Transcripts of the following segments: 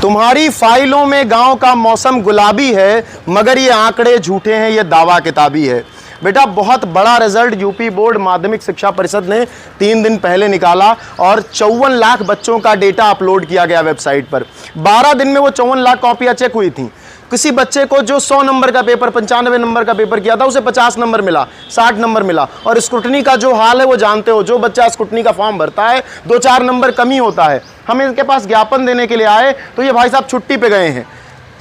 तुम्हारी फाइलों में गांव का मौसम गुलाबी है, मगर ये आंकड़े झूठे हैं, ये दावा किताबी है। बेटा बहुत बड़ा रिजल्ट यूपी बोर्ड माध्यमिक शिक्षा परिषद ने 3 दिन पहले निकाला और 54 लाख बच्चों का डेटा अपलोड किया गया वेबसाइट पर। 12 दिन में वो 54 लाख कॉपियां चेक हुई थी। किसी बच्चे को जो 100 नंबर का पेपर 95 नंबर का पेपर किया था उसे 50 नंबर मिला, 60 नंबर मिला। और स्क्रूटनी का जो हाल है वो जानते हो, जो बच्चा स्क्रूटनी का फॉर्म भरता है 2-4 नंबर कम ही होता है। हम इनके पास ज्ञापन देने के लिए आए तो ये भाई साहब छुट्टी पे गए हैं।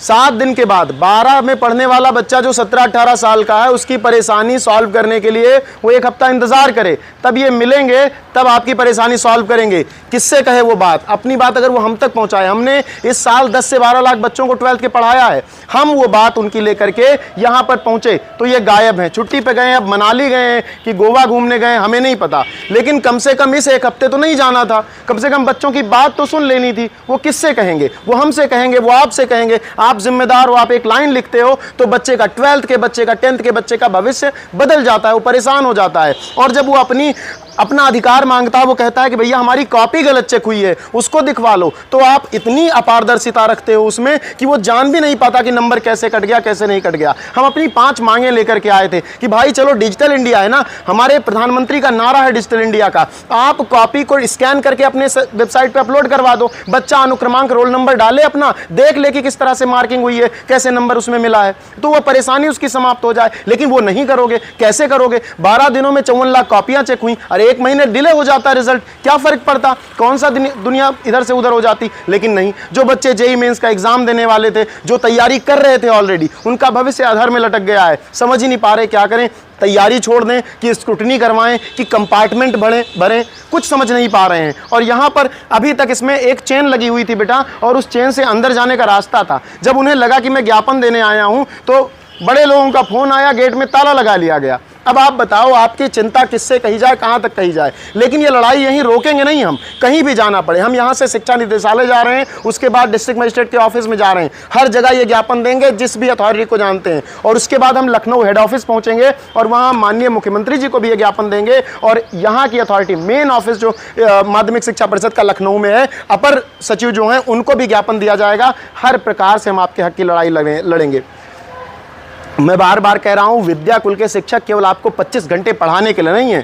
7 दिन के बाद 12 में पढ़ने वाला बच्चा जो 17-18 साल का है उसकी परेशानी सॉल्व करने के लिए वो 1 हफ्ता इंतजार करे, तब ये मिलेंगे, तब आपकी परेशानी सॉल्व करेंगे। किससे कहे वो बात? अपनी बात अगर वो हम तक पहुंचाए। हमने इस साल 10 से 12 लाख बच्चों को 12th के पढ़ाया है, हम वो बात उनकी लेकर के यहां पर पहुंचे तो ये गायब हैं, छुट्टी पे गए हैं, अब मनाली गए हैं कि गोवा घूमने गए, हमें नहीं पता। लेकिन कम से कम इस 1 हफ्ते तो नहीं जाना था, कम से कम बच्चों की बात तो सुन लेनी थी। वो किससे कहेंगे? वो हमसे कहेंगे, वो आपसे कहेंगे। आप जिम्मेदार हो, आप एक लाइन लिखते हो तो बच्चे का 12th के बच्चे का 10th के बच्चे का भविष्य बदल जाता है, वो परेशान हो जाता है। और जब वो अपना अधिकार मांगता है, वो कहता है कि भैया हमारी कॉपी गलत चेक हुई है, उसको दिखवा लो, तो आप इतनी अपारदर्शिता रखते हो उसमें कि वो जान भी नहीं पाता कि नंबर कैसे कट गया, कैसे नहीं कट गया। हम अपनी 5 मांगे लेकर के आए थे कि भाई चलो डिजिटल इंडिया है ना, हमारे प्रधानमंत्री का नारा है डिजिटल इंडिया का, आप कॉपी को स्कैन करके अपने वेबसाइट पर अपलोड करवा दो। बच्चा अनुक्रमांक रोल नंबर डाले, अपना देख ले कि किस तरह से मार्किंग हुई है, कैसे नंबर उसमें मिला है, तो वह परेशानी उसकी समाप्त हो जाए। लेकिन वो नहीं करोगे, कैसे करोगे? 12 दिनों में 54 लाख कॉपियां चेक हुई। अरे 1 महीने डिले हो जाता रिजल्ट, क्या फर्क पड़ता? कौन सा दुनिया इधर से उधर हो जाती। लेकिन नहीं, जो बच्चे जेईई मेंस का एग्जाम देने वाले थे, जो तैयारी कर रहे थे ऑलरेडी, उनका भविष्य आधार में लटक गया है। समझ ही नहीं पा रहे क्या करें, तैयारी छोड़ दें कि स्क्रूटनी करवाएं कि कंपार्टमेंट भरें, कुछ समझ नहीं पा रहे हैं। और यहाँ पर अभी तक इसमें एक चेन लगी हुई थी बेटा, और उस चेन से अंदर जाने का रास्ता था। जब उन्हें लगा कि मैं ज्ञापन देने आया हूँ तो बड़े लोगों का फोन आया, गेट में ताला लगा लिया गया। अब आप बताओ, आपकी चिंता किससे कही जाए, कहाँ तक कही जाए? लेकिन ये लड़ाई यहीं रोकेंगे नहीं, हम कहीं भी जाना पड़े। हम यहाँ से शिक्षा निदेशालय जा रहे हैं, उसके बाद डिस्ट्रिक्ट मजिस्ट्रेट के ऑफिस में जा रहे हैं, हर जगह ये ज्ञापन देंगे जिस भी अथॉरिटी को जानते हैं। और उसके बाद हम लखनऊ हेड ऑफिस पहुँचेंगे और वहाँ माननीय मुख्यमंत्री जी को भी ये ज्ञापन देंगे। और यहाँ की अथॉरिटी मेन ऑफिस जो माध्यमिक शिक्षा परिषद का लखनऊ में है, अपर सचिव जो हैं उनको भी ज्ञापन दिया जाएगा। हर प्रकार से हम आपके हक की लड़ाई लड़ेंगे। मैं बार बार कह रहा हूं, विद्या कुल के शिक्षक केवल आपको 25 घंटे पढ़ाने के लिए नहीं है,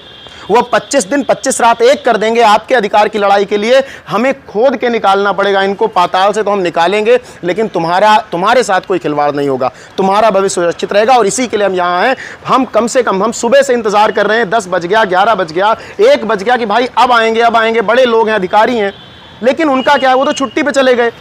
वो 25 दिन 25 रात एक कर देंगे आपके अधिकार की लड़ाई के लिए। हमें खोद के निकालना पड़ेगा इनको, पाताल से तो हम निकालेंगे, लेकिन तुम्हारे साथ कोई खिलवाड़ नहीं होगा, तुम्हारा भविष्य सुरक्षित रहेगा। और इसी के लिए हम यहाँ हैं। हम कम से कम हम सुबह से इंतजार कर रहे हैं, 10 बज गया, 11 बज गया, 1 बज गया कि भाई अब आएंगे, अब आएंगे। बड़े लोग हैं, अधिकारी हैं, लेकिन उनका क्या है, वो तो छुट्टी पे चले गए।